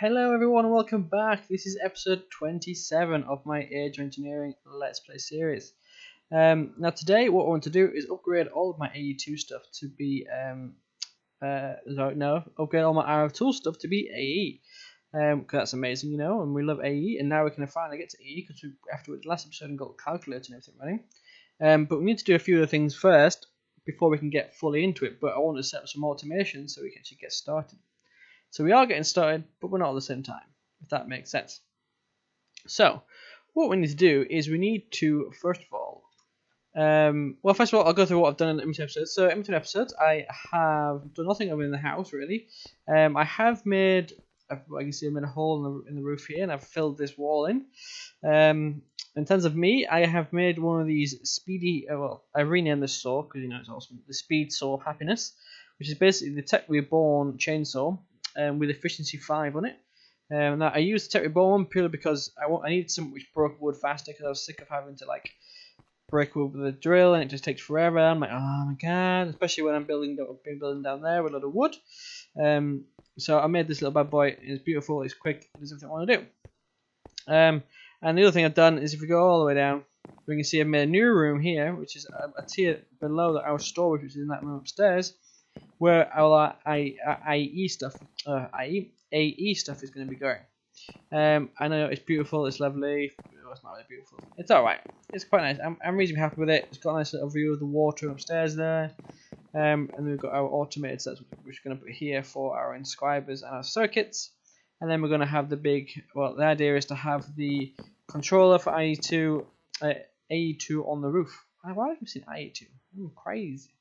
Hello everyone and welcome back. This is episode 27 of my Age of Engineering Let's Play series. Now today what I want to do is upgrade all of my AE2 stuff to be, upgrade all my RF2 stuff to be AE. Because that's amazing, you know, and we love AE, and now we can finally get to AE because after the last episode and got the calculator and everything running. But we need to do a few other things first before we can get fully into it, but I want to set up some automation so we can actually get started. So we are getting started, but we're not at the same time, if that makes sense. So, what we need to do is we need to, first of all, I'll go through what I've done in the Ep27 episodes. So, in Ep27 episodes, I have done nothing over in the house, really. I have made, I can see I made a hole in the roof here, and I've filled this wall in. In terms of me, I have made one of these speedy, I renamed this saw, because, you know, it's awesome, the Speed Saw of Happiness, which is basically the Tech Reborn chainsaw. With efficiency 5 on it. Now I used the Tech Reborn one purely because I needed something which broke wood faster, because I was sick of having to like break wood with a drill and it just takes forever. I'm like, oh my god, especially when I've been building down there with a lot of wood. So I made this little bad boy. It's beautiful, it's quick, it does everything I want to do. And the other thing I've done is if we go all the way down, we can see I've made a new room here, which is a tier below our storage, which is in that room upstairs, where our AE stuff is going to be going. I know it's beautiful, it's lovely. Oh, it's not really beautiful. It's alright. It's quite nice. I'm reasonably happy with it. It's got a nice little view of the water upstairs there. And we've got our automated sets, which we're going to put here for our inscribers and our circuits. And then we're going to have the the idea is to have the controller for AE2 on the roof. Why have you seen AE2? I'm crazy.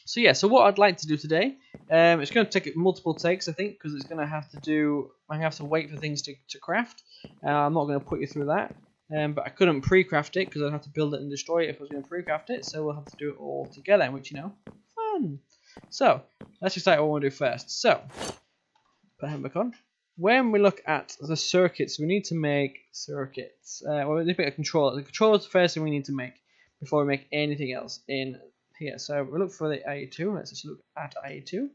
So yeah, so what I'd like to do today, it's going to take multiple takes, I think, because it's going to have to do, I have to wait for things to craft. I'm not going to put you through that, but I couldn't pre-craft it because I'd have to build it and destroy it if I was going to pre-craft it, so we'll have to do it all together, which, you know, fun. So, let's just start what we want to do first. So, put him back on. When we look at the circuits, we need to make circuits. We need to make a controller. The controller is the first thing we need to make before we make anything else in here. So we look for the AE2. Let's just look at AE2.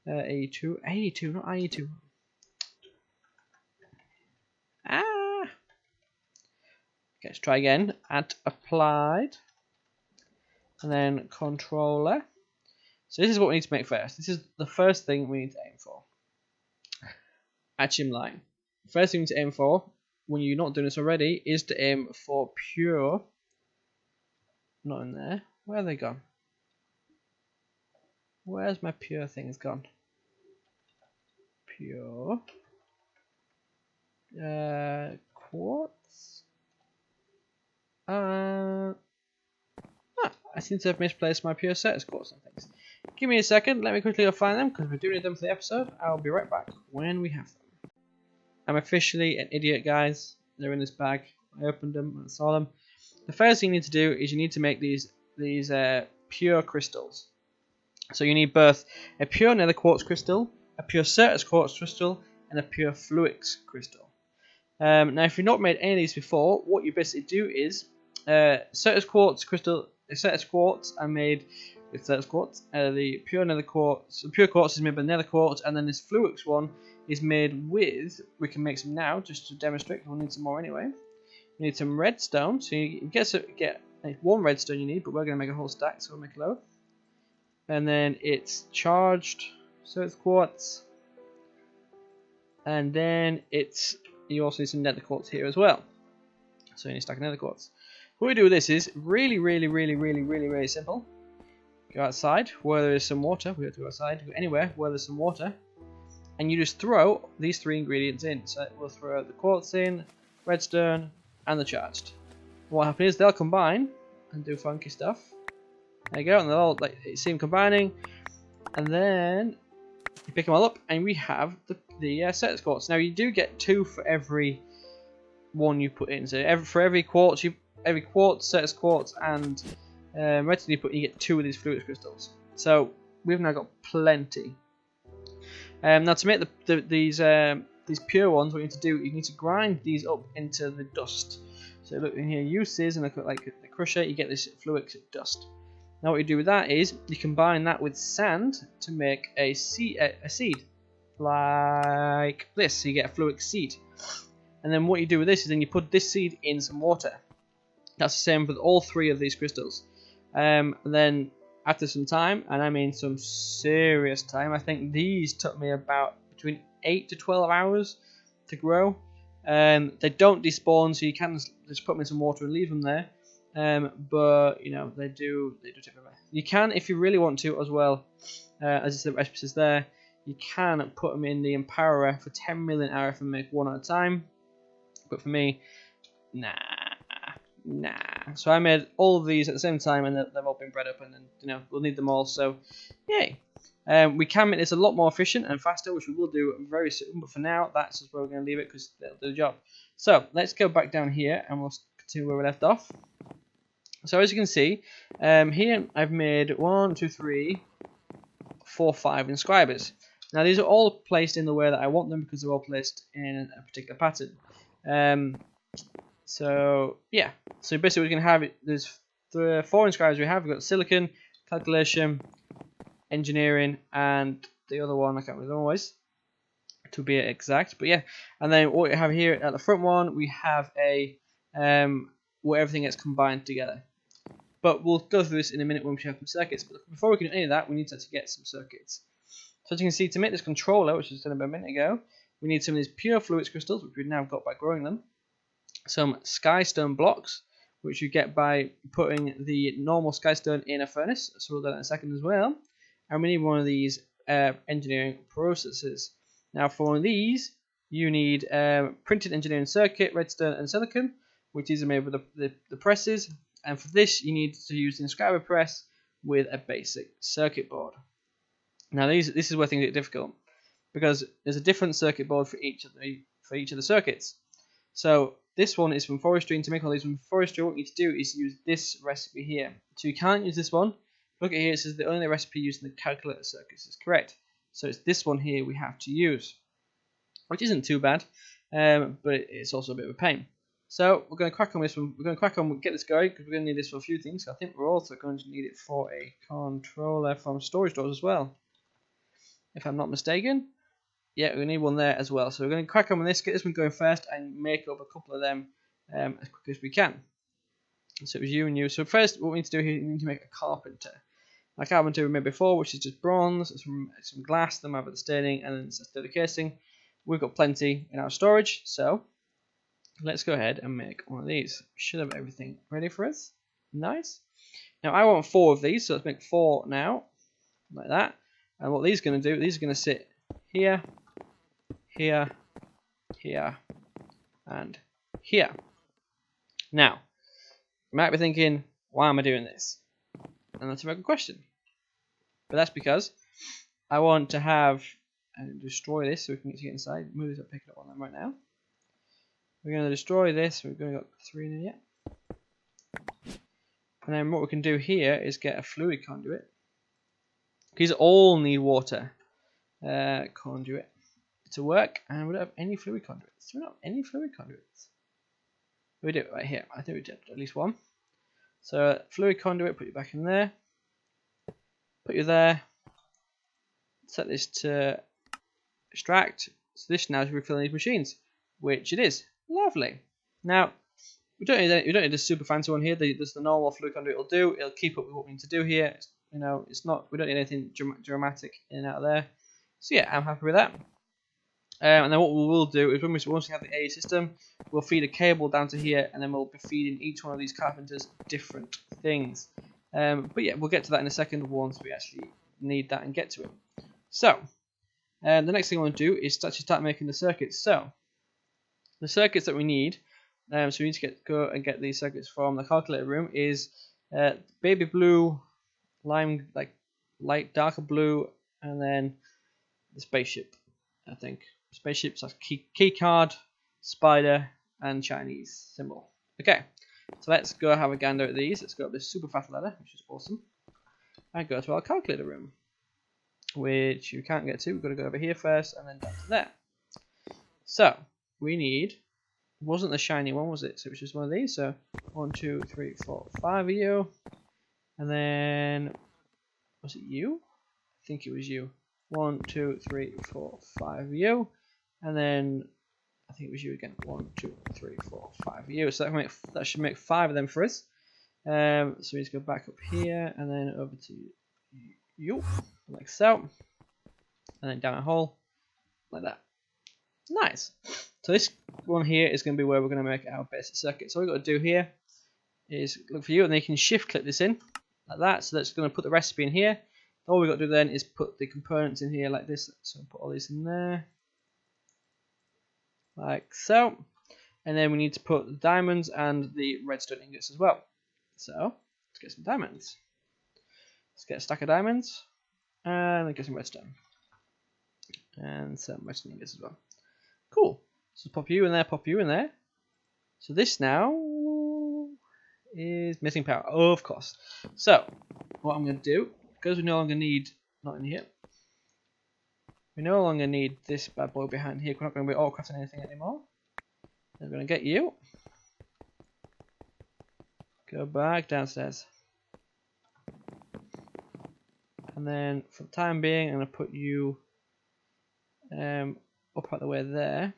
AE2, not AE2. Okay, let's try again. Add applied, and then controller. So this is what we need to make first. This is the first thing we need to aim for. Actually, I'm lying. First thing we need to aim for, when you're not doing this already, is to aim for pure. Not in there. Where are they gone? Where's my pure things gone? Pure. Quartz. I seem to have misplaced my pure set as quartz and things. Give me a second. Let me quickly go find them because we're doing them for the episode. I'll be right back when we have them. I'm officially an idiot, guys. They're in this bag. I opened them and saw them. The first thing you need to do is you need to make these pure crystals. So you need both a pure nether quartz crystal, a pure certus quartz crystal, and a pure fluix crystal. Now, if you've not made any of these before, what you basically do is certus quartz crystal, certus quartz are made with certus quartz. The pure nether quartz, the pure quartz is made by nether quartz, and then this fluix one is made with. We can make some now just to demonstrate. We'll need some more anyway. We need some redstone. So you get one redstone you need, but we're going to make a whole stack, so we'll make a load. And then it's charged, so it's quartz. And then you also need some nether quartz here as well. So you need a stack of nether quartz. What we do with this is really simple. Go outside where there is some water. We have to go outside, go anywhere where there's some water. And you just throw these three ingredients in. So we'll throw the quartz in, redstone, and the charged. What happens is they'll combine and do funky stuff. There you go, and they'll all see them combining, and then you pick them all up, and we have the certus quartz. Now you do get 2 for every one you put in. So for every quartz, certus quartz, and redstone you put, you get 2 of these fluix crystals. So we've now got plenty. Now to make these pure ones, what you need to do, you need to grind these up into the dust. So look in here, uses, and look at like the crusher, you get this fluix dust. Now what you do with that is you combine that with sand to make a seed. like this. So you get a fluid seed. And then what you do with this is then you put this seed in some water. That's the same with all 3 of these crystals. And then after some time, and I mean some serious time, I think these took me about between 8 to 12 hours to grow. They don't despawn, so you can just put them in some water and leave them there. But you know they do take them away. You can, if you really want to, as well. As the recipe says there, you can put them in the Empowerer for 10 million RF and make 1 at a time. But for me, nah. So I made all of these at the same time, and they've all been bred up, and then you know we'll need them all. So, yay! We can make this a lot more efficient and faster, which we will do very soon. But for now, that's just where we're going to leave it because they'll do the job. So let's go back down here, and we'll continue where we left off. So as you can see, here I've made 1, 2, 3, 4, 5 inscribers. Now these are all placed in the way that I want them because they're all placed in a particular pattern. So yeah, so basically we can have it. There's the 4 inscribers we have. We've got silicon, calculation, engineering, and the other one I can't remember always to be exact. But yeah, and then what we have here at the front one, we have a where everything gets combined together. But we'll go through this in a minute when we have some circuits. But before we can do any of that, we need to get some circuits. So as you can see, to make this controller, which was done about a minute ago, we need some of these pure fluids crystals, which we've now got by growing them. Some skystone blocks, which you get by putting the normal skystone in a furnace. So we'll do that in a second as well. And we need one of these engineering processes. Now for one of these, you need printed engineering circuit, redstone, and silicon, which these are made with the presses. And for this, you need to use the inscriber press with a basic circuit board. Now this is where things get difficult, because there's a different circuit board for each of the circuits. So this one is from forestry, and to make all these from forestry, what you need to do is use this recipe here. So you can't use this one. Look at here, it says the only recipe used in the calculator circuits is correct. So it's this one here we have to use, which isn't too bad, but it's also a bit of a pain. So we're going to crack on this one. We're going to crack on, get this going, because we're going to need this for a few things. I think we're also going to need it for a controller from storage doors as well, if I'm not mistaken. Yeah, we need one there as well. So we're going to crack on with this, get this one going first, and make up a couple of them as quick as we can. So it was you and you. So first, what we need to do here, we need to make a carpenter. A carpenter we made before, which is just bronze, some glass, then we have the staining, and then it's the casing. We've got plenty in our storage, so let's go ahead and make one of these. Should have everything ready for us. Nice. Now I want 4 of these, so let's make 4 now, like that. And what these are going to do, these are going to sit here, here, here, and here. Now, you might be thinking, why am I doing this? And that's a very good question. But that's because I want to have and destroy this so we can get inside. Move this up, pick it up on them right now. We're going to destroy this. We're going to got 3 in it yet. And then what we can do here is get a fluid conduit. These all need water conduit to work, and we don't have any fluid conduits. Do we not have any fluid conduits? We do it right here. I think we did at least one. So fluid conduit, put you back in there. Put you there. Set this to extract. So this now is refilling these machines, which it is. Lovely. Now we don't need a super fancy one here. There's the normal fluid conduit will do. It'll keep up with what we need to do here. You know, it's not. We don't need anything dramatic in and out of there. So yeah, I'm happy with that. And then what we will do is once we have the AE system, we'll feed a cable down to here, and then we'll be feeding each one of these carpenters different things. But yeah, we'll get to that in a second once we actually need that and get to it. So the next thing I want to do is actually start making the circuits. So the circuits that we need, so we need to go and get these circuits from the calculator room, is baby blue, lime, like light darker blue, and then the spaceship, I think. Spaceship's like key card, spider, and Chinese symbol. Okay, so let's go have a gander at these. Let's go up this super fast ladder, which is awesome, and go to our calculator room, which you can't get to. We've got to go over here first, and then down to there. So we need, wasn't the shiny one, was it? So it was just one of these. So 1, 2, 3, 4, 5 of you, and then was it you? I think it was you. 1, 2, 3, 4, 5 you, and then I think it was you again. 1, 2, 3, 4, 5 you. So that should make 5 of them for us. So we just go back up here and then over to you, like so, and then down a hole like that. Nice. So this one here is going to be where we're going to make our basic circuit. So what we've got to do here is look for you, and then you can shift click this in like that. So that's going to put the recipe in here. All we've got to do then is put the components in here like this. So put all these in there like so, and then we need to put the diamonds and the redstone ingots as well. So let's get some diamonds. Let's get a stack of diamonds and then get some redstone and some redstone ingots as well. Cool. So pop you in there, pop you in there. So this now is missing power, of course. So what I'm going to do, because we no longer need, not in here, we no longer need this bad boy behind here. We're not going to be all crafting anything anymore. We're going to get you. Go back downstairs. And then for the time being, I'm going to put you up out the way there.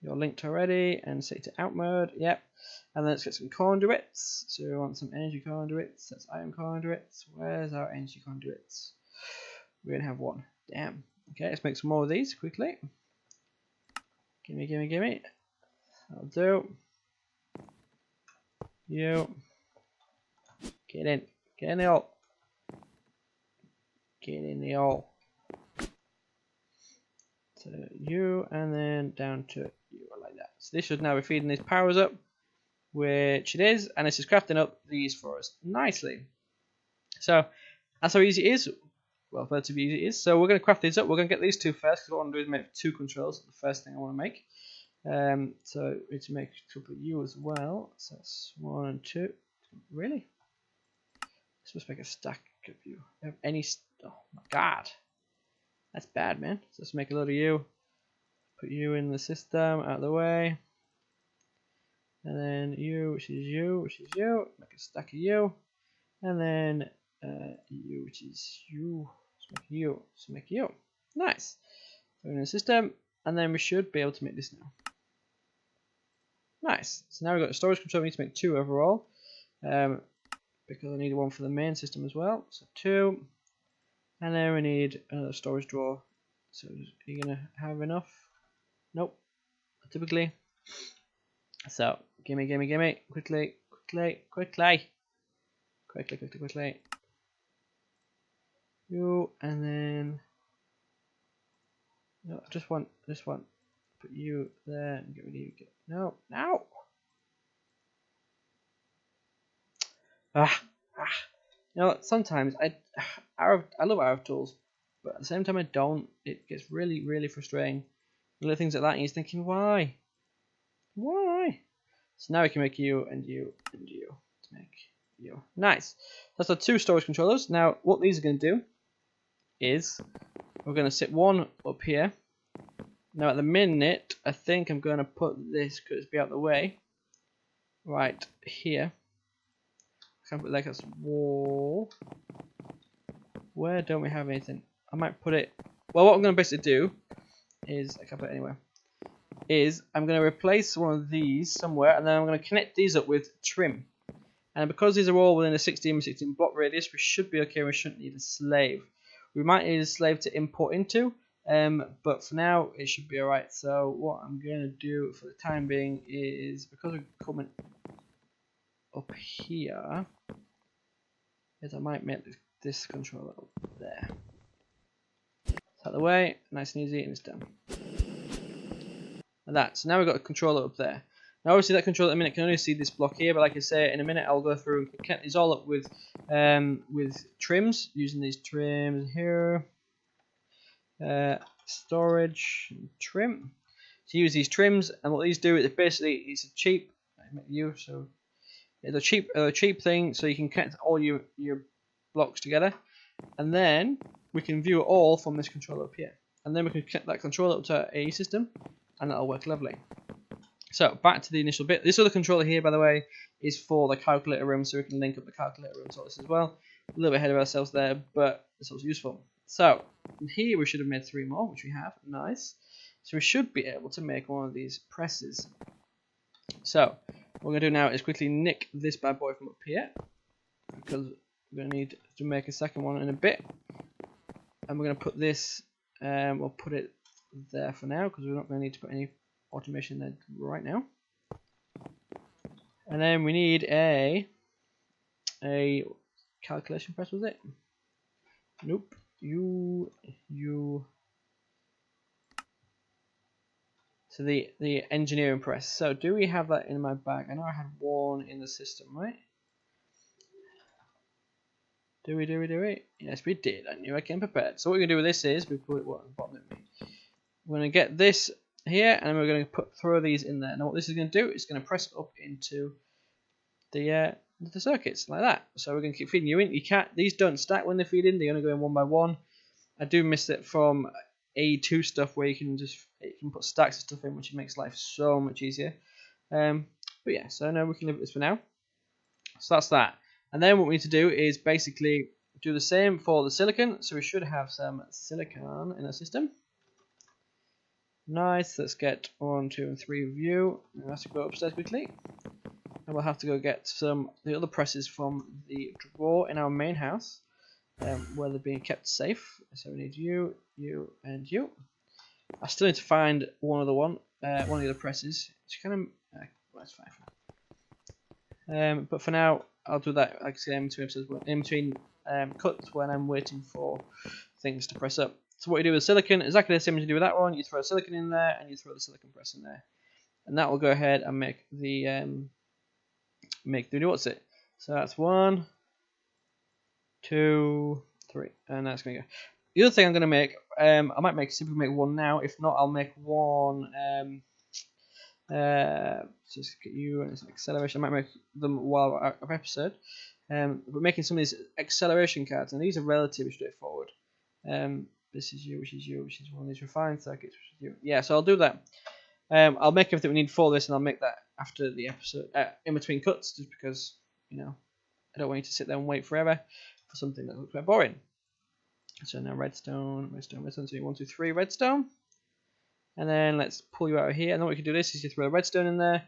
You're linked already, and set to out mode. Yep. And then let's get some conduits. So we want some energy conduits. That's iron conduits. Where's our energy conduits? We're gonna have one. Damn. Okay, let's make some more of these quickly. Gimme, gimme, gimme. That'll do. You. Get in. Get in the hole. Get in the hole. So you, and then down to you, like that. So this should now be feeding these powers up, which it is, and this is crafting up these for us nicely. So that's how easy it is. Well, relatively easy it is. So we're going to craft these up. We're going to get these two first, because what I want to do is make 2 controls. That's the first thing I want to make. So we need to make a couple of you as well. So that's 1 and 2. Really? Let's make a stack of you. Any? Oh my god. That's bad, man. So let's make a load of you. Put you in the system, out of the way. And then you, which is you, which is you. Make a stack of you. And then you, which is you. Let's make you. Let's make you. Nice. So in the system. And then we should be able to make this now. Nice. So now we've got a storage control. We need to make 2 overall. Because I need 1 for the main system as well. So 2. And then we need another storage drawer. So are you going to have enough? Nope. Typically. So, gimme, gimme, gimme. Quickly, quickly, quickly. Quickly, quickly, quickly. You, and then... No, I just want this one. Put you there and get rid of you. No, no! You know, sometimes I love RF tools, but at the same time I don't. It gets really, really frustrating. Little things like that, and you're thinking, why? Why? So now we can make you and you and you to make you. Nice. That's our 2 storage controllers. Now, what these are going to do is we're going to sit one up here. Now, at the minute, I think I'm going to put this, because it's be out of the way, right here. I can put like a wall. Where don't we have anything? I might put it. Well, what I'm going to basically do is, I can put it anywhere, is I'm going to replace one of these somewhere, and then I'm going to connect these up with trim. And because these are all within a 16 by 16 block radius, we should be okay. We shouldn't need a slave. We might need a slave to import into, but for now it should be alright. So what I'm going to do for the time being is, because we're coming up here, is I might make this controller up there. It's out of the way, nice and easy, and it's done. Like that. So now we've got a controller up there. Now obviously that controller at the minute can only see this block here, but like I say, in a minute I'll go through and connect these all up with trims, using these trims here. Storage and trim. So use these trims, and what these do is basically it's a cheap so it's a cheap thing, so you can connect all your blocks together, and then we can view it all from this controller up here, and then we can connect that controller up to our AE system, and that'll work lovely. So back to the initial bit. This other controller here, by the way, is for the calculator room, so we can link up the calculator room to this as well. A little bit ahead of ourselves there, but it's also useful. So here we should have made 3 more, which we have. Nice. So we should be able to make one of these presses. So what we're going to do now is quickly nick this bad boy from up here, because we're going to need to make a second one in a bit. And we're going to put this, we'll put it there for now, because we're not going to need to put any automation there right now. And then we need a calculation press, was it? Nope. So the engineering press. So do we have that in my bag? I know I had one in the system, right? Do we? Yes, we did. I knew I came prepared. So what we're going to do with this is, we put it at the bottom of me. We're going to get this here, and we're going to throw these in there. Now what this is going to do is going to press up into the circuits, like that. So we're going to keep feeding you in. These don't stack when they feed in, they only go in one by one. I do miss it from AE2 stuff where you can put stacks of stuff in, which makes life so much easier. But yeah, so now we can live with this for now. So that's that. And then what we need to do is basically do the same for the silicon. So we should have some silicon in our system. Nice. Let's get 1, 2, and 3 of you. And let's go upstairs quickly. And we'll have to go get the other presses from the drawer in our main house, where they're being kept safe. So we need you, you, and you. I still need to find one of the other presses. It's kind of that's fine. But for now, I'll do that. Like I say, in between cuts when I'm waiting for things to press up. So what you do with silicon, exactly the same as you do with that one. You throw silicon in there, and you throw the silicon press in there, and that will go ahead and make the what's it? So that's 1, 2, 3, and that's gonna go. The other thing I'm gonna make, I might simply make one now. If not, I'll make one. Just get you and it's acceleration. I might make them while out of episode. But making some of these acceleration cards, and these are relatively straightforward. This is you, which is you, which is one of these refined circuits, which is you. Yeah, so I'll do that. I'll make everything we need for this, and I'll make that after the episode, in between cuts, just because, you know, I don't want you to sit there and wait forever for something that looks quite boring. So now redstone. So 1, 2, 3 redstone. And then let's pull you out of here. And then what we can do this is you throw the redstone in there,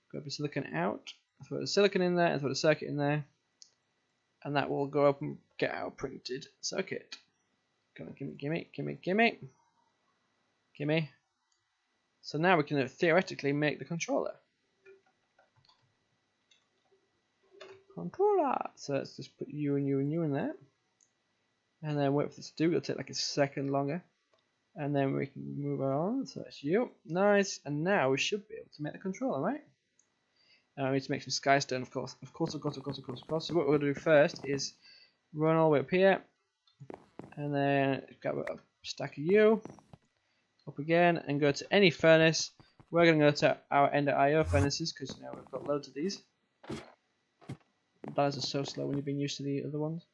grab the silicon out, throw the silicon in there, and throw the circuit in there. And that will go up and get our printed circuit. Come on, gimme. So now we can theoretically make the controller. So let's just put you and you and you in there. And then wait for this to do. It'll take like a second longer. And then we can move on. So that's you. Nice. And now we should be able to make the controller, right? We need to make some skystone, of course. Of course. So what we're going to do first is run all the way up here. And then grab a stack of you. Up again. And go to any furnace. We're going to go to our Ender IO furnaces, because you know we've got loads of these. Those are so slow when you've been used to the other ones.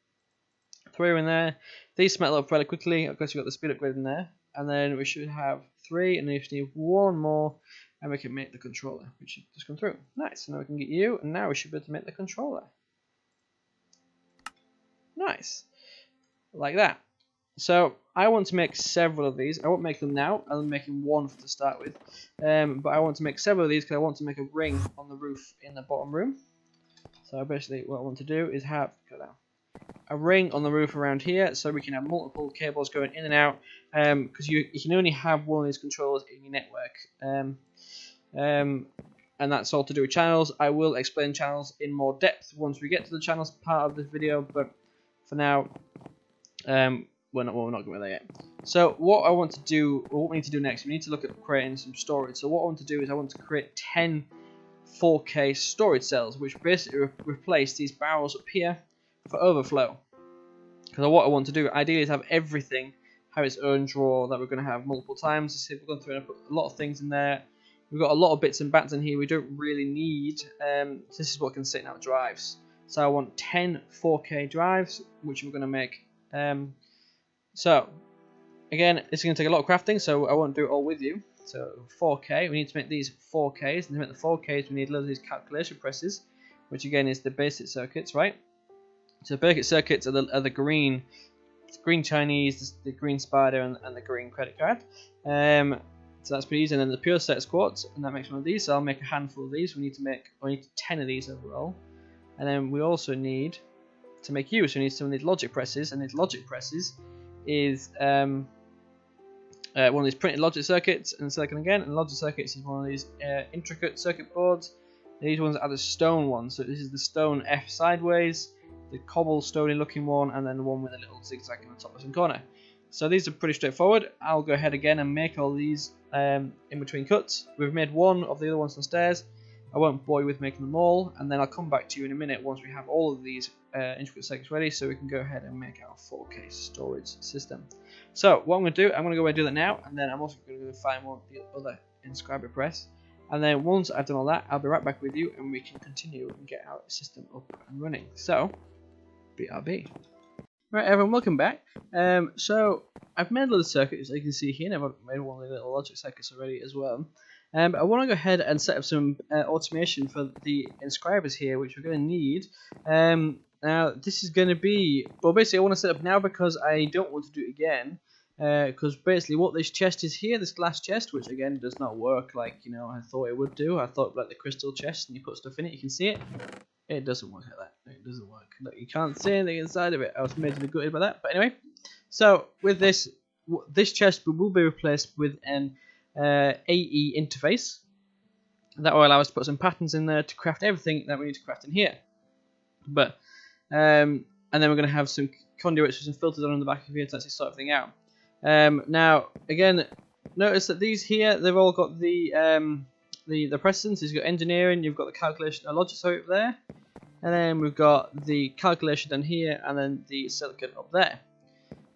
3 are in there. These smelt up fairly quickly. Of course, we've got the speed upgrade in there. And then we should have 3, and then we just need 1 more, and we can make the controller, which should just come through. Nice. So now we can get you, and now we should be able to make the controller. Nice. Like that. So I want to make several of these. I won't make them now. I'm making 1 to start with. But I want to make several of these because I want to make a ring on the roof in the bottom room. So basically what I want to do is have a ring on the roof around here, so we can have multiple cables going in and out, because you can only have one of these controllers in your network, and that's all to do with channels. I will explain channels in more depth once we get to the channels part of this video, but for now we're not going there yet. So what I want to do, or what we need to do next, we need to look at creating some storage. So what I want to do is I want to create 10 4K storage cells, which basically replace these barrels up here for overflow. Because what I want to do ideally is have everything have its own drawer that we're going to have multiple times. So we're going through and put a lot of things in there. We've got a lot of bits and bats in here we don't really need. So this is what can sit in our drives. So I want 10 4K drives, which we're going to make. So again, it's going to take a lot of crafting, so I won't do it all with you. So 4K, we need to make these 4Ks, and to make the 4Ks we need loads of these calculation presses, which again is the basic circuits, right? So the basic circuits are the green green Chinese, the green spider, and the green credit card. So that's pretty easy. And then the pure set is quartz, and that makes one of these. So I'll make a handful of these. We need 10 of these overall. And then we also need to make you. So we need some of these logic presses, and these logic presses is one of these printed logic circuits and silicon again. And logic circuits is one of these intricate circuit boards. These ones are the stone ones. So this is the stone F sideways, the cobblestone looking one, and then the one with a little zigzag in the top left corner. So these are pretty straightforward. I'll go ahead again and make all these in between cuts. We've made one of the other ones downstairs. I won't bore you with making them all, and then I'll come back to you in a minute once we have all of these intricate circuits ready, so we can go ahead and make our 4K storage system. So what I'm going to do, I'm going to go away and do that now, and then I'm also going to go find one of the other inscriber press. And then once I've done all that, I'll be right back with you, and we can continue and get our system up and running. So, BRB. Right, everyone, welcome back. So I've made a little circuit, as you can see here, and I've made one of the little logic circuits already as well. But I want to go ahead and set up some automation for the inscribers here, which we're going to need. Now, this is going to be, well, basically I want to set up now because I don't want to do it again. Because basically what this chest is here, this glass chest, which again does not work like, I thought it would do. I thought like the crystal chest, and you put stuff in it, you can see it. It doesn't work like that. It doesn't work. Look, you can't see anything inside of it. I was majorly gutted by that. But anyway, so with this chest will be replaced with an AE interface. That will allow us to put some patterns in there to craft everything that we need to craft in here. But and then we're going to have some conduits with some filters on the back of here to actually sort everything out. Now, again, notice that these here, they've all got the precedence. You've got engineering, you've got the calculation and logic up there, and then we've got the calculation down here, and then the silicon up there.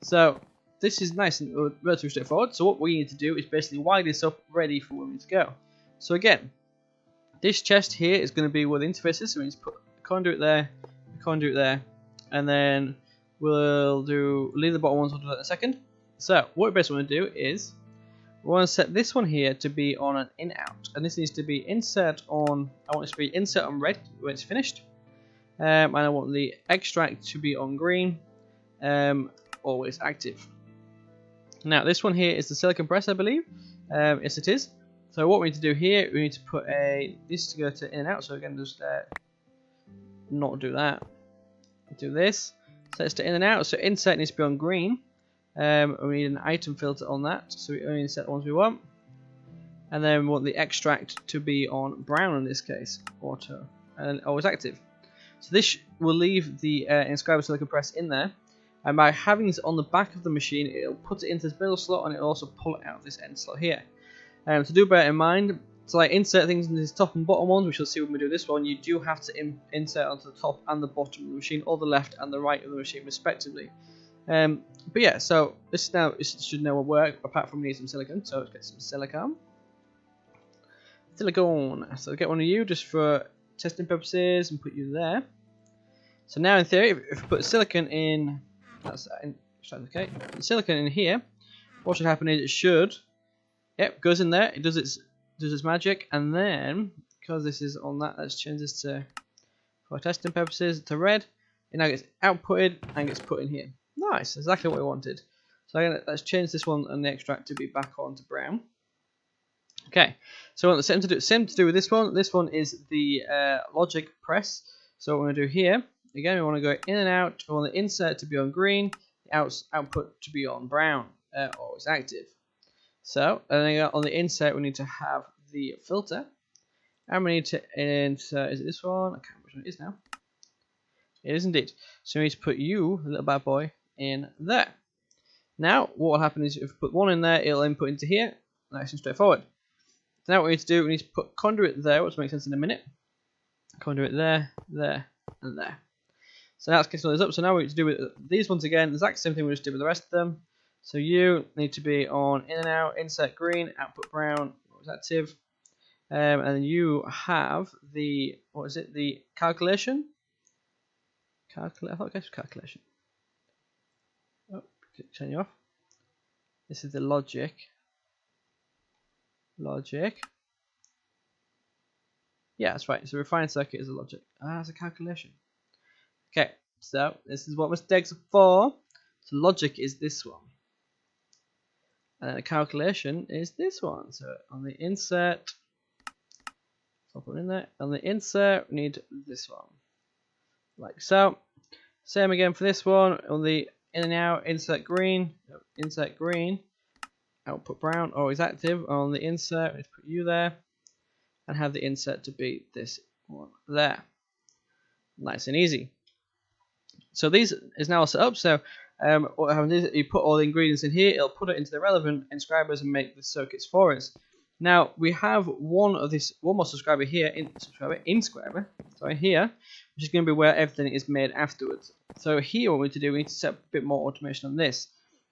So this is nice and relatively straightforward. So what we need to do is basically wire this up ready for where we need to go. So again, this chest here is going to be where the interface is, so we need to put a conduit there, and then we'll leave the bottom ones, we'll do that in a second. So what we basically want to do is we want to set this one here to be on an in-out, and this needs to be insert on, I want this to be insert on red when it's finished, and I want the extract to be on green, always active. Now this one here is the silicon press, I believe. Yes, it is. So what we need to do here, we need to put this to go to in and out. So again, just not do that. Do this. Set it to in and out. So insert needs to be on green. We need an item filter on that, so we only set the ones we want. And then we want the extract to be on brown in this case, auto, and always active. So this will leave the inscriber silicon press in there, and by having this on the back of the machine, it'll put it into this middle slot, and it'll also pull it out of this end slot here. So do bear in mind, to like insert things in these top and bottom ones, we shall see when we do this one, you do have to insert onto the top and the bottom of the machine, or the left and the right of the machine respectively. But yeah, so this should now work, apart from needing some silicon. So let's get some silicon. So get one of you just for testing purposes and put you there. So now in theory, if we put silicon in, okay, put silicon in here, what should happen is it should, goes in there, it does its magic, and then because this is on that, let's change this to, for testing purposes, to red. It now gets outputted and gets put in here. Nice, exactly what we wanted. So again, let's change this one and the extract to be back on to brown. Okay, so we want the same to do with this one. This one is the logic press. So what we're going to do here, again, we want to go in and out. We want the insert to be on green, the output to be on brown, always active. So and then on the insert, we need to have the filter, and we need to insert. Is it this one? I can't remember which one it is now. It is indeed. So we need to put you, the little bad boy, in there. Now, what will happen is if we put one in there, it'll input into here. Nice and straightforward. So now what we need to do, we need to put conduit there, which makes sense in a minute. Conduit there, there, and there. So now let's get all this up. So now we need to do with these ones again, the exact same thing we just did with the rest of them. So you need to be on in and out, insert green, output brown, always active. And then you have the, what is it, the calculation? I thought it was calculation. Oh, turn you off. This is the logic. Yeah, that's right. So refined circuit is a logic. It's a calculation. Okay, so this is what mistakes are for. So logic is this one. And the calculation is this one. So on the insert, I'll put it in there. On the insert, we need this one. Like so. Same again for this one. On the in and out, insert green, output brown, always active. On the insert, let's put you there. And have the insert to be this one there. Nice and easy. So these is now set up. So what happens is you put all the ingredients in here, it'll put it into the relevant inscribers and make the circuits for us. Now we have one more subscriber here, inscriber, here, which is going to be where everything is made afterwards. So here what we need to do, we need to set up a bit more automation on this.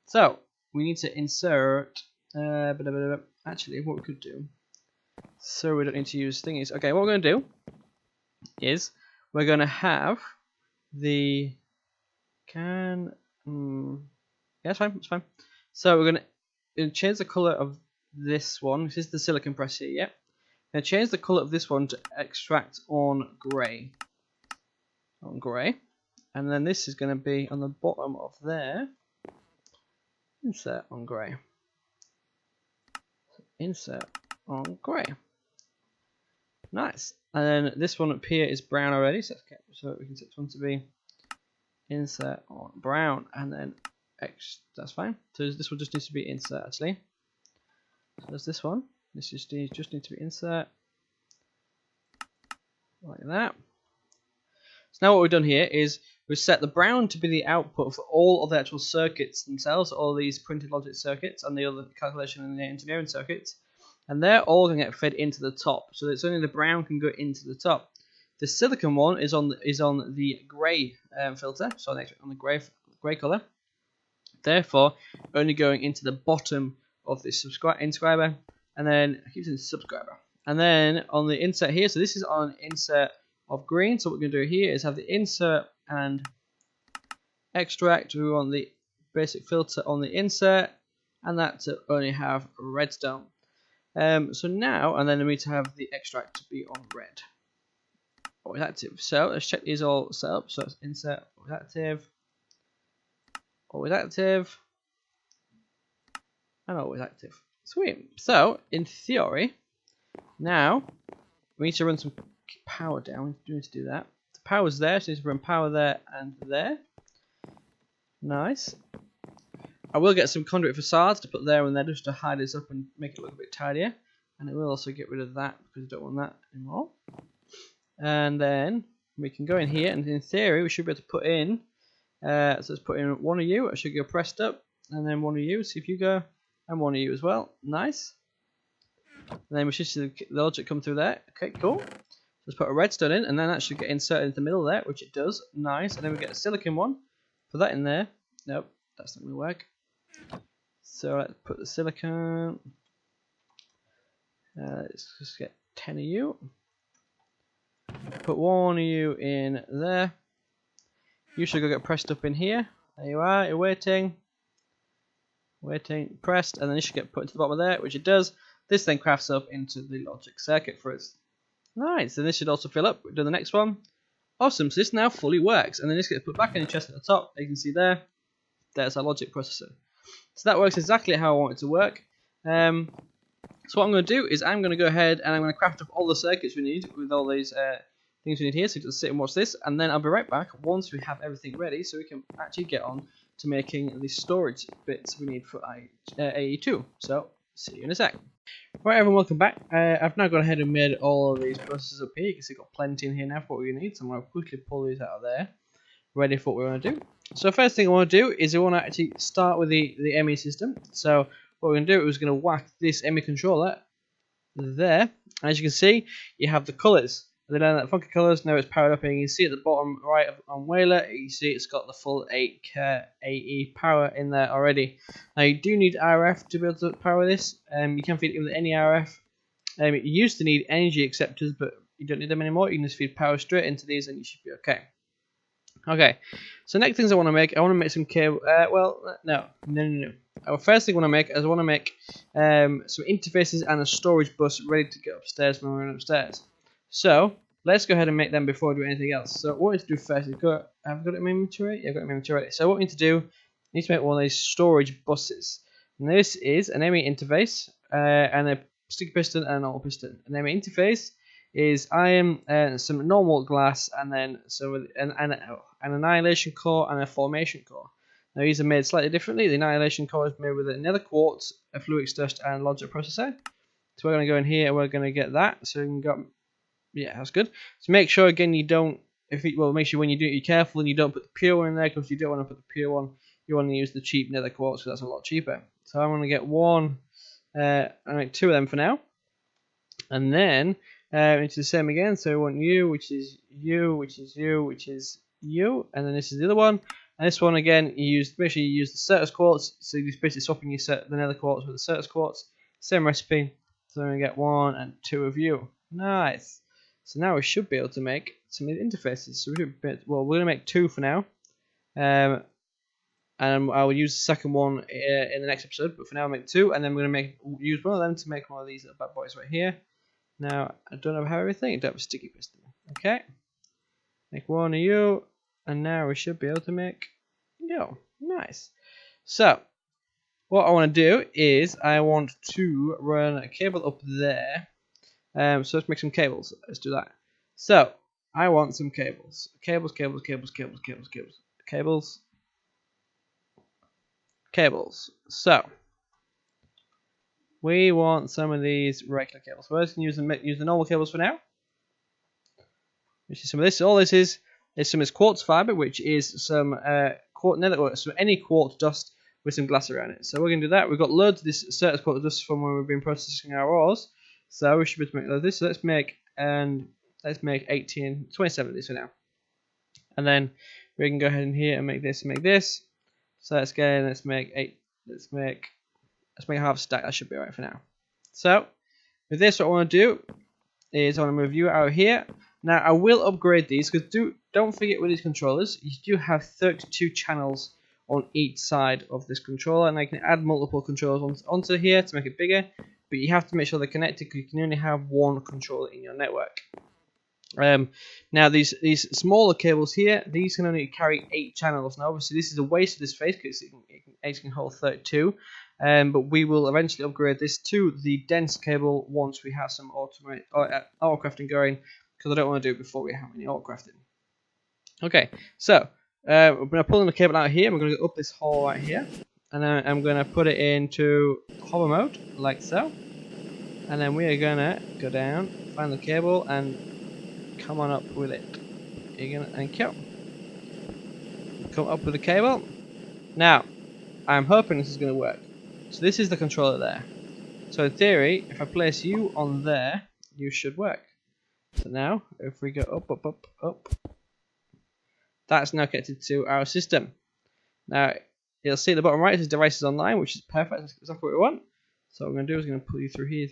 So we need to insert, actually what we could do, so we don't need to use thingies. Okay, what we're going to do is we're going to have the yeah, it's fine. So we're going to change the color of this one. This is the silicon press here, yeah. Now change the color of this one to extract on grey. And then this is going to be on the bottom of there. Insert on grey. So insert on grey. Nice. And then this one up here is brown already, so we can set this one to be insert on brown, and then X. That's fine. So this one just needs to be insert actually. So there's this one. This just needs to be insert like that. So now what we've done here is we've set the brown to be the output for all of the actual circuits themselves, all these printed logic circuits and the other calculation and the engineering circuits, and they're all going to get fed into the top. So it's only the brown can go into the top. The silicon one is on the grey filter, so on the grey color. Therefore, only going into the bottom of the inscriber, and then I keep saying subscriber. And then on the insert here, so this is on insert of green. So what we're going to do here is have the insert and extract. We want the basic filter on the insert, and that to only have redstone. So now, and then we need to have the extract to be on red. Always active. So let's check these all set up. So it's insert, always active, and always active. Sweet. So in theory, now we need to run some power down. We need to do that. The power's there, so we need to run power there and there. Nice. I will get some conduit facades to put there and there just to hide this up and make it look a bit tidier. And it will also get rid of that because we don't want that anymore. And then we can go in here, and in theory we should be able to put in, so let's put in one of you. It should go pressed up, and then one of you, see if you go, and one of you as well. Nice. And then we should see the logic come through there. Okay, cool. Let's put a redstone in, and then that should get inserted into the middle there, which it does. Nice. And then we get a silicon one. Put that in there. Nope, that's not going to work. So let's put the silicon. Let's just get 10 of you. Put one of you in there. You should go get pressed up in here. There you are. You're waiting. Pressed, and then you should get put into the bottom of there, which it does. This then crafts up into the logic circuit for us. Nice. And this should also fill up. We've done the next one. Awesome. So this now fully works, and then this gets put back in the chest at the top. As you can see there. There's our logic processor. So that works exactly how I want it to work. So what I'm going to do is I'm going to go ahead and I'm going to craft up all the circuits we need with all these things we need here. So just sit and watch this, and then I'll be right back once we have everything ready, so we can actually get on to making the storage bits we need for AE2. So see you in a sec. Right, everyone, welcome back. I've now gone ahead and made all of these processes up here. You can see I've got plenty in here now for what we need. So I'm going to quickly pull these out of there, ready for what we want to do. So first thing I want to do is I want to actually start with the ME system. So what we're going to do is we're going to whack this ME controller there. As you can see, you have the colours. And then that funky colours, now it's powered up, and you can see at the bottom right on Whaler, you see it's got the full 8K AE power in there already. Now you do need RF to be able to power this. You can feed it with any RF. It used to need energy acceptors, but you don't need them anymore. You can just feed power straight into these and you should be okay. Okay, so next things I want to make some cable. No. Our first thing I want to make is I want to make some interfaces and a storage bus ready to get upstairs when we're upstairs. So let's go ahead and make them before we do anything else. So what we need to do first is I've got it in my inventory. Yeah, I've got it in my inventory. So what we need to do need to make one of these storage buses. And this is an ME interface and a sticky piston and an normal piston. An ME interface is iron and some normal glass, and then an annihilation core and a formation core. Now these are made slightly differently. The annihilation core is made with another quartz, a fluidics dust, and logic processor. So we're going to go in here and we're going to get that. So we can go, yeah, that's good. So make sure again you don't, make sure when you do it you're careful and you don't put the pure one in there, because you don't want to put the pure one. You want to use the cheap nether quartz, because that's a lot cheaper. So I'm going to get one, I make 2 of them for now, and then it's the same again. So I want you, which is you, which is you, which is you, and then this is the other one. And this one again, make sure you use the Certus quartz. So you're basically swapping the nether quartz with the Certus quartz. Same recipe. So I'm going to get 1 and 2 of you. Nice. So now we should be able to make some of the interfaces. So we're going to make 2 for now. And I will use the second one in the next episode. But for now, I'll make 2, and then we're going to use one of them to make one of these little bad boys right here. Now I don't have everything. I don't have a sticky piston. Okay. Make 1 of you. And now we should be able to make, nice. So, what I want to do is I want to run a cable up there. So let's make some cables. Let's do that. So, I want some cables. Cables. So, we want some of these regular cables. So we're just going to use the normal cables for now. Which is some of this. All this is some quartz fiber, which is some so any quartz dust with some glass around it. So we're going to do that. We've got loads of this Certus quartz dust from when we've been processing our ores. So we should be able to make this. So let's make 27 of these for now. And then we can go ahead in here and make this and make this. So let's make a half stack. That should be alright for now. So with this, what I want to do is I want to move you out of here. Now I will upgrade these, because don't forget with these controllers, you do have 32 channels on each side of this controller, and I can add multiple controllers onto here to make it bigger, but you have to make sure they're connected, because you can only have one controller in your network. Now these smaller cables here, these can only carry 8 channels. Now obviously this is a waste of this space, because it can hold 32, but we will eventually upgrade this to the dense cable once we have some auto crafting going, because I don't want to do it before we have any auto crafting. Okay, so we're going to pull in the cable out here. We're going to go up this hole right here, and then I'm going to put it into hover mode like so, and then we are going to go down, find the cable, and come on up with it. You're going to come up with the cable. Now I'm hoping this is going to work. So this is the controller there. So in theory, if I place you on there, you should work. So now, if we go up, that's now connected to our system. Now, you'll see at the bottom right, it says devices online, which is perfect. That's exactly what we want. So what we're going to do is going to pull you through here.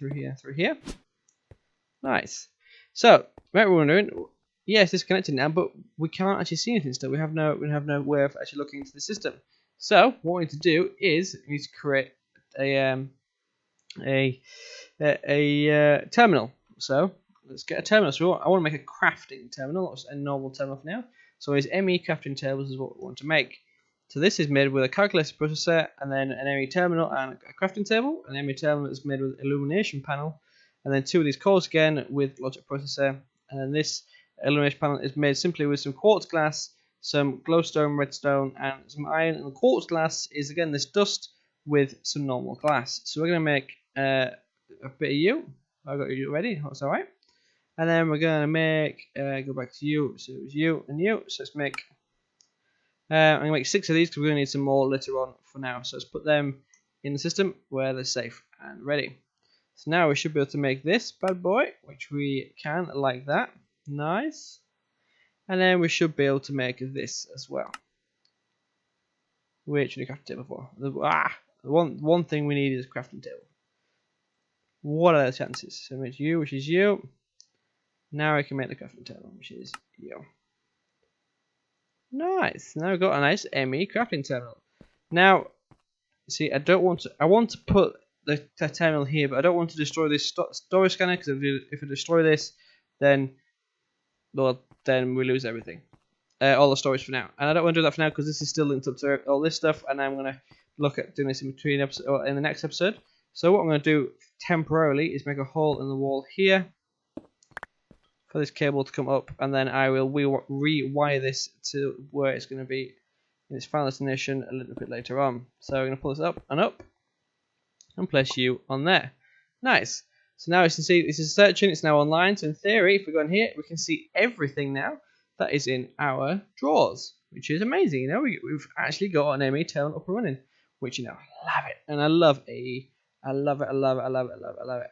Nice. So, remember what we're doing? Yes, it's connected now, but we can't actually see anything still. We have no way of actually looking into the system. So, what we need to do is we need to create a terminal. So, let's get a terminal. So I want to make a crafting terminal, not just a normal terminal for now. So these ME crafting tables is what we want to make. So this is made with a calculator processor, and then an ME terminal and a crafting table. An ME terminal is made with illumination panel, and then 2 of these cores again with logic processor. And then this illumination panel is made simply with some quartz glass, some glowstone, redstone, and some iron. And the quartz glass is again this dust with some normal glass. So we're going to make a bit of you. I've got you ready. That's all right. And then we're going to make, go back to you, so it was you and you, so let's make, I'm going to make 6 of these, because we're going to need some more later on for now. So let's put them in the system where they're safe and ready. So now we should be able to make this bad boy, which we can, like that, nice. And then we should be able to make this as well, which we need a crafting table for. The one thing we need is a crafting table. What are the chances? So make you, which is you. Now I can make the crafting table, which is you. Nice. Now we've got a nice ME crafting terminal. Now, see, I want to put the terminal here, but I don't want to destroy this storage scanner, because if I destroy this, then we lose everything. all the storage for now. And I don't want to do that for now because this is still linked up to all this stuff, and I'm going to look at doing this in between episode, or in the next episode. So what I'm going to do temporarily is make a hole in the wall here for this cable to come up, and then I will rewire this to where it's going to be in its final destination a little bit later on. So I'm going to pull this up and place you on there. Nice. So now as you can see, this is searching, it's now online. So in theory, if we go in here, we can see everything now that is in our drawers, which is amazing. You know, we've actually got an ME terminal up and running, which, you know, I love it. And I love AE. I love it, I love it, I love it, I love it, I love it.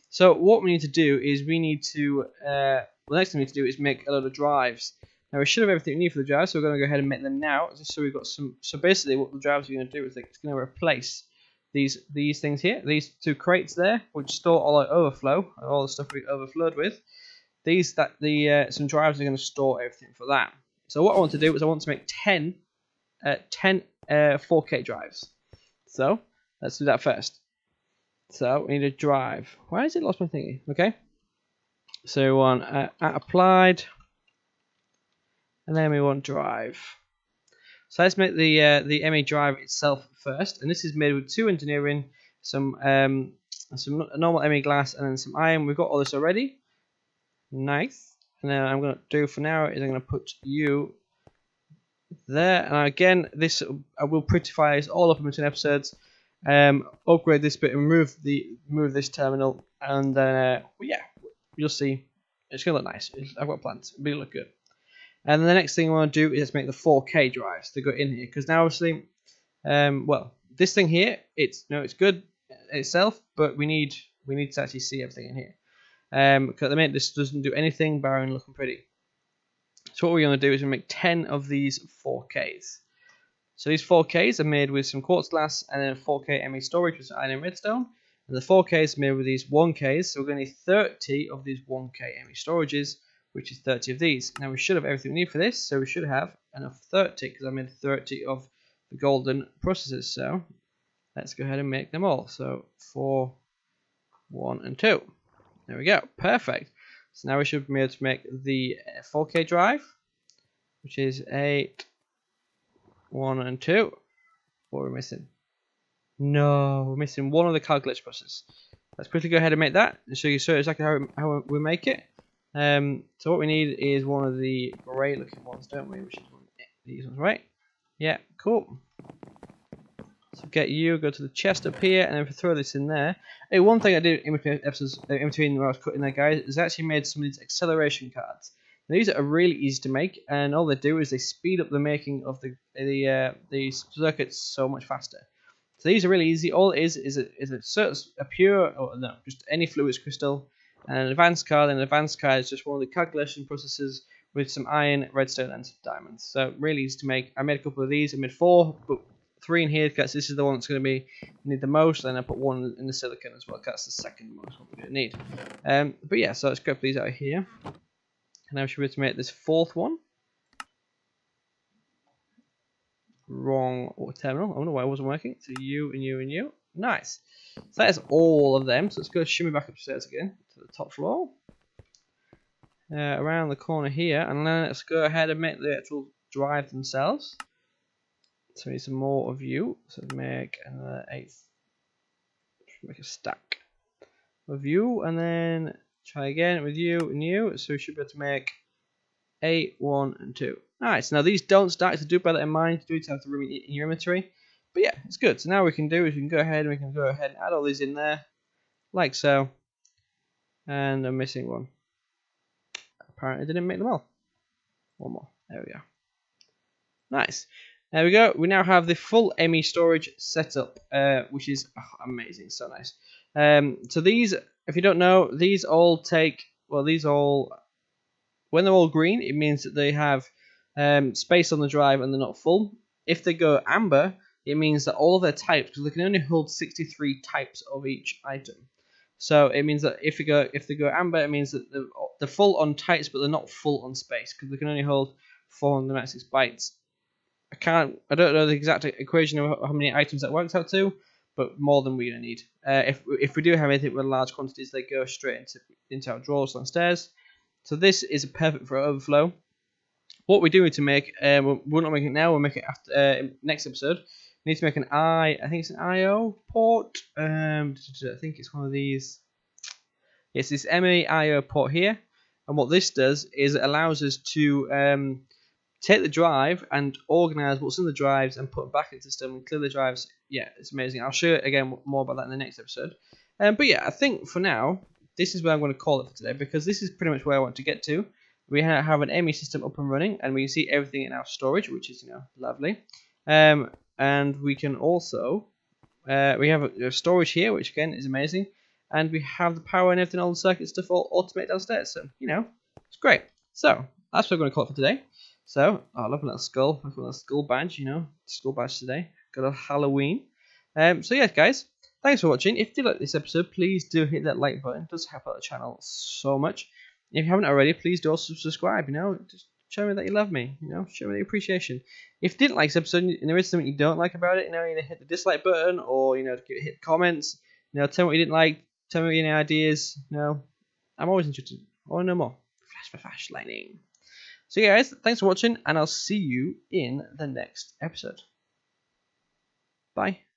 So what we need to do is we need to, the next thing we need to do is make a load of drives. Now we should have everything we need for the drives, so we're going to go ahead and make them now, just so we've got some. So basically what the drives are going to do is it's going to replace these things here, these two crates there, which store all our overflow, all the stuff we overflowed with. Some drives are going to store everything for that. So what I want to do is I want to make 10 4K drives. So let's do that first. So we need a drive. Why has it lost my thingy? Okay. So we want at applied, and then we want drive. So let's make the ME drive itself first, and this is made with 2 engineering, some normal ME glass, and then some iron. We've got all this already. Nice. And then I'm going to do for now is I'm going to put you there, and again this I will prettify this all up in between episodes. Upgrade this bit and move this terminal, and then yeah, you'll see it's gonna look nice. I've got plans. It'll look good. And the next thing I want to do is make the 4K drives to go in here, because now obviously, well, this thing here, it's good itself, but we need to actually see everything in here. Because at the minute this doesn't do anything barring looking pretty. So what we're going to do is we make 10 of these 4Ks. So these 4Ks are made with some quartz glass and then 4K ME storage with iron and redstone. And the 4Ks are made with these 1Ks, so we're going to need 30 of these 1K ME storages, which is 30 of these. Now we should have everything we need for this, so we should have enough 30, because I made 30 of the golden processors. So let's go ahead and make them all. So 4, 1, and 2. There we go. Perfect. So now we should be able to make the 4K drive, which is 8, 1, and 2. What are we missing? No, we're missing one of the calculation process. Let's quickly go ahead and make that and show you exactly how we make it. So what we need is one of the grey looking ones, don't we? Which is one of these ones, right? Yeah, cool. So go to the chest up here, and then if we throw this in there. Hey, one thing I did in between episodes, in between where I was cutting there, guys, is I actually made some of these acceleration cards. Now, these are really easy to make, and all they do is they speed up the making of the circuits so much faster. So these are really easy. All it is a pure, or no, just any fluids crystal, and an advanced card. And an advanced card is just one of the calculation processes with some iron, redstone, and some diamonds. So really easy to make. I made a couple of these. I made 4, but 3 in here because this is the one that's going to be need the most. And I put 1 in the silicon as well. That's the second most one we're going to need. But yeah, so let's grab these out of here. And now we should be able to make this 4th one. Wrong terminal. I wonder why it wasn't working. So you and you and you. Nice. So that's all of them. So let's go shimmy back upstairs again to the top floor. Around the corner here, and then let's go ahead and make the actual drive themselves. So we need some more of you. So make another 8. Make a stack of you, and then try again with you and you. So we should be able to make 8, 1, and 2. Nice. Now these don't stack, so do bear that in mind. Do to have the room in your inventory. But yeah, it's good. So now we can do is we can go ahead and add all these in there, like so. And I'm missing one. Apparently didn't make them all. One more. There we go. Nice. There we go. We now have the full ME storage set up, which is amazing. So nice. So these, if you don't know, these all take, well, when they're all green, it means that they have space on the drive and they're not full. If they go amber, it means that all of their types, because they can only hold 63 types of each item. So it means that if they go amber, it means that they're full on types, but they're not full on space, because they can only hold 496 bytes. I don't know the exact equation of how many items that works out to, but more than we're gonna need. If we do have anything with large quantities, they go straight into our drawers downstairs. So this is perfect for overflow. what we're doing to make, we're not making it now, we'll make it after next episode. We need to make an I think it's an IO port. I think it's one of these. Yes, this MAIO port here. And what this does is it allows us to take the drive and organize what's in the drives and put them back into the system and clear the drives. Yeah, it's amazing. I'll show you again more about that in the next episode. But yeah, I think for now, this is where I'm going to call it for today, because this is pretty much where I want to get to. We have an ME system up and running, and we can see everything in our storage, which is lovely. And we can also we have a storage here, which again is amazing, and we have the power and everything, all the circuit stuff all automated downstairs. So it's great. So that's what I'm going to call it for today. So I love that skull. I love that skull badge. Skull badge today. Got a Halloween. So yeah, guys. Thanks for watching. If you like this episode, please do hit that like button. It does help out the channel so much. If you haven't already, please do also subscribe. Just show me that you love me. Show me the appreciation. If you didn't like this episode and there is something you don't like about it, either hit the dislike button or hit comments. Tell me what you didn't like. Tell me any ideas. I'm always interested. I want to know more. Flash lightning. So yeah, guys, thanks for watching, and I'll see you in the next episode. Bye.